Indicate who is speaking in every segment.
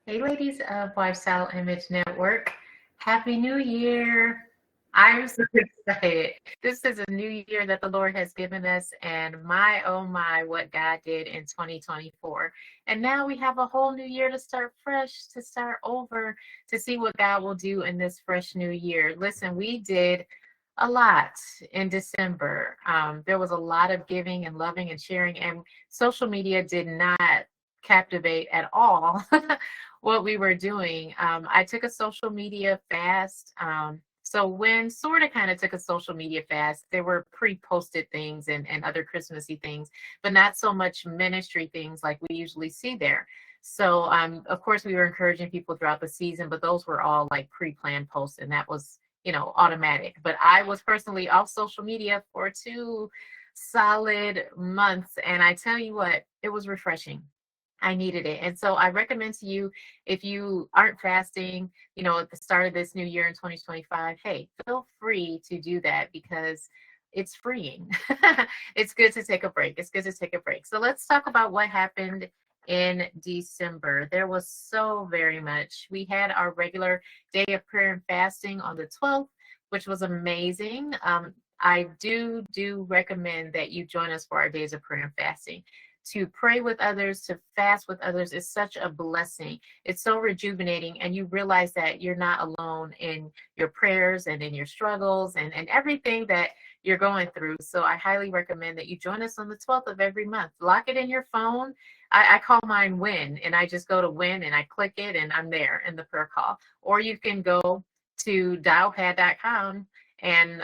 Speaker 1: Hey, ladies of Lifestyle Image Network. Happy New Year. I'm so excited. This is a new year that the Lord has given us, and my, oh my, what God did in 2024. And now we have a whole new year to start fresh, to start over, to see what God will do in this fresh new year. Listen, we did a lot in December. There was a lot of giving and loving and sharing, and social media did not captivate at all what we were doing. I took a social media fast. So when sort of kind of took a social media fast, there were pre-posted things and other Christmassy things, but not so much ministry things like we usually see there. So of course we were encouraging people throughout the season, but those were all like pre-planned posts, and that was, automatic. But I was personally off social media for 2 solid months, and I tell you what, it was refreshing. I needed it. And so I recommend to you, if you aren't fasting, at the start of this new year in 2025, hey, feel free to do that because it's freeing. It's good to take a break. It's good to take a break. So let's talk about what happened in December. There was so very much. We had our regular day of prayer and fasting on the 12th, which was amazing. I do recommend that you join us for our days of prayer and fasting. To pray with others, to fast with others is such a blessing. It's so rejuvenating, and you realize that you're not alone in your prayers and in your struggles and everything that you're going through. So I highly recommend that you join us on the 12th of every month. Lock it in your phone. I call mine Win, and I just go to Win and I click it and I'm there in the prayer call. Or you can go to dialpad.com and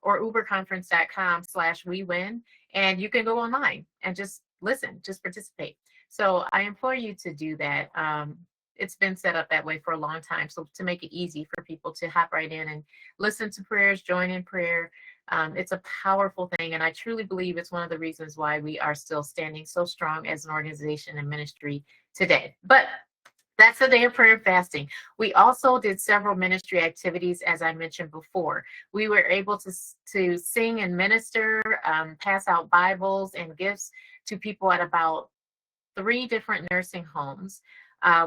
Speaker 1: or uberconference.com/we-win, and you can go online and just listen, just participate. So I implore you to do that. It's been set up that way for a long time. So to make it easy for people to hop right in and listen to prayers, join in prayer, it's a powerful thing. And I truly believe it's one of the reasons why we are still standing so strong as an organization and ministry today. But that's the day of prayer and fasting. We also did several ministry activities, as I mentioned before. We were able to sing and minister, pass out Bibles and gifts to people at about 3 different nursing homes.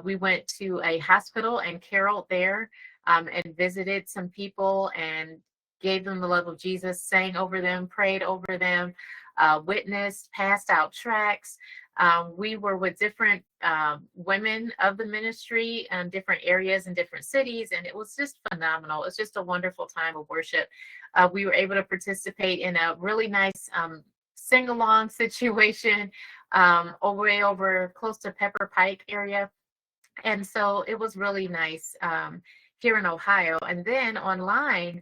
Speaker 1: We went to a hospital and caroled there, and visited some people and gave them the love of Jesus, sang over them, prayed over them, witnessed, passed out tracts. We were with different women of the ministry in different areas and different cities, and it was just phenomenal. It's just a wonderful time of worship. We were able to participate in a really nice sing-along situation way over close to Pepper Pike area. And so it was really nice here in Ohio. And then online,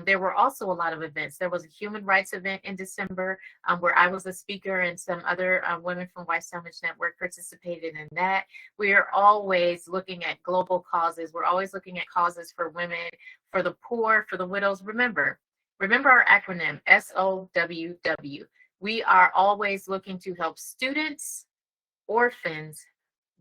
Speaker 1: there were also a lot of events. There was a human rights event in December where I was a speaker, and some other women from Wifestyle Image Network participated in that. We are always looking at global causes. We're always looking at causes for women, for the poor, for the widows. Remember our acronym, SOWW. We are always looking to help students, orphans,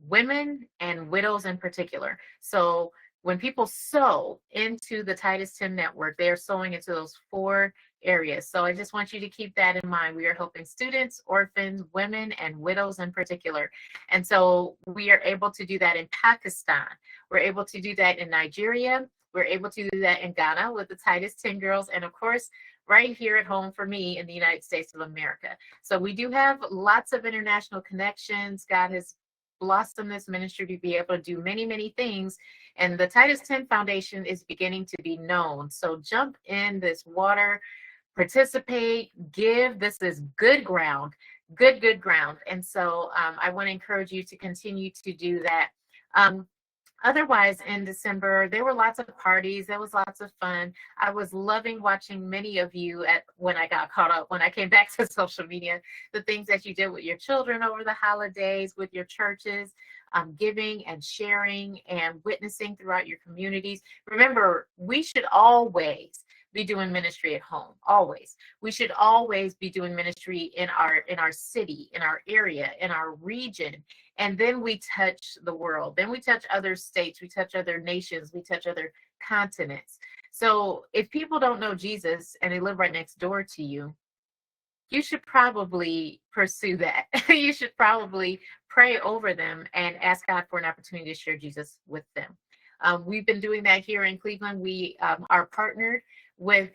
Speaker 1: women, and widows in particular. So when people sow into the Titus Tim Network, they are sowing into those 4 areas. So I just want you to keep that in mind. We are helping students, orphans, women, and widows in particular. And so we are able to do that in Pakistan. We're able to do that in Nigeria. We're able to do that in Ghana with the Titus Tim girls. And of course, right here at home for me in the United States of America. So we do have lots of international connections. God has blossomed this ministry to be able to do many, many things. And the Titus 10 Foundation is beginning to be known. So jump in this water, participate, give. This is good ground, good ground. And so I want to encourage you to continue to do that. Otherwise, in December, there were lots of parties. There was lots of fun. I was loving watching many of you when I got caught up, when I came back to social media, the things that you did with your children over the holidays, with your churches, giving and sharing and witnessing throughout your communities. Remember, we should always be doing ministry at home. Always. We should always be doing ministry in our city, in our area, in our region. And then we touch the world. Then we touch other states. We touch other nations. We touch other continents. So if people don't know Jesus and they live right next door to you, you should probably pursue that. You should probably pray over them and ask God for an opportunity to share Jesus with them. We've been doing that here in Cleveland. We are partnered with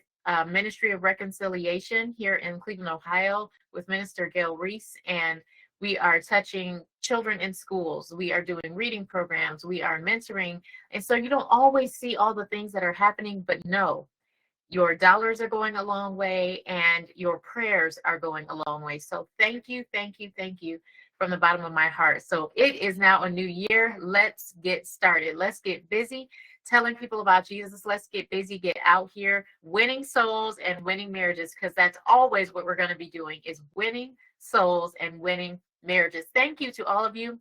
Speaker 1: Ministry of Reconciliation here in Cleveland, Ohio, with Minister Gail Reese, and we are touching children in schools. We are doing reading programs. We are mentoring. And so you don't always see all the things that are happening, but no, your dollars are going a long way and your prayers are going a long way. So thank you, thank you, thank you from the bottom of my heart. So it is now a new year. Let's get started. Let's get busy telling people about Jesus. Let's get busy, get out here, winning souls and winning marriages, because that's always what we're going to be doing, is winning souls and winning marriages. Thank you to all of you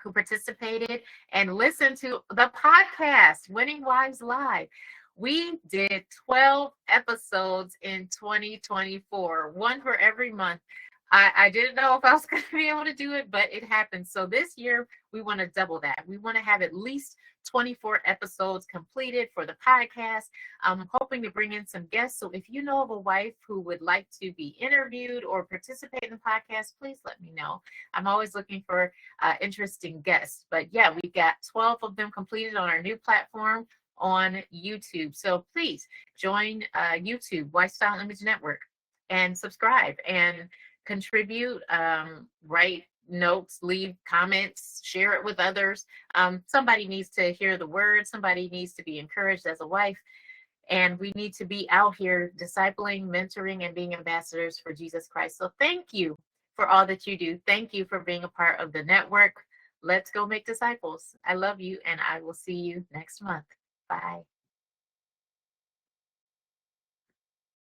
Speaker 1: who participated and listened to the podcast, Winning Wives Live. We did 12 episodes in 2024, one for every month. I didn't know if I was going to be able to do it, but it happened. So this year, we want to double that. We want to have at least 24 episodes completed for the podcast. I'm hoping to bring in some guests. So if you know of a wife who would like to be interviewed or participate in the podcast, please let me know. I'm always looking for interesting guests. But yeah, we got 12 of them completed on our new platform on YouTube. So please join YouTube, Wifestyle Image Network, and subscribe and contribute, write notes, leave comments, share it with others. Somebody needs to hear the word. Somebody needs to be encouraged as a wife. And we need to be out here discipling, mentoring, and being ambassadors for Jesus Christ. So thank you for all that you do. Thank you for being a part of the network. Let's go make disciples. I love you, and I will see you next month. Bye.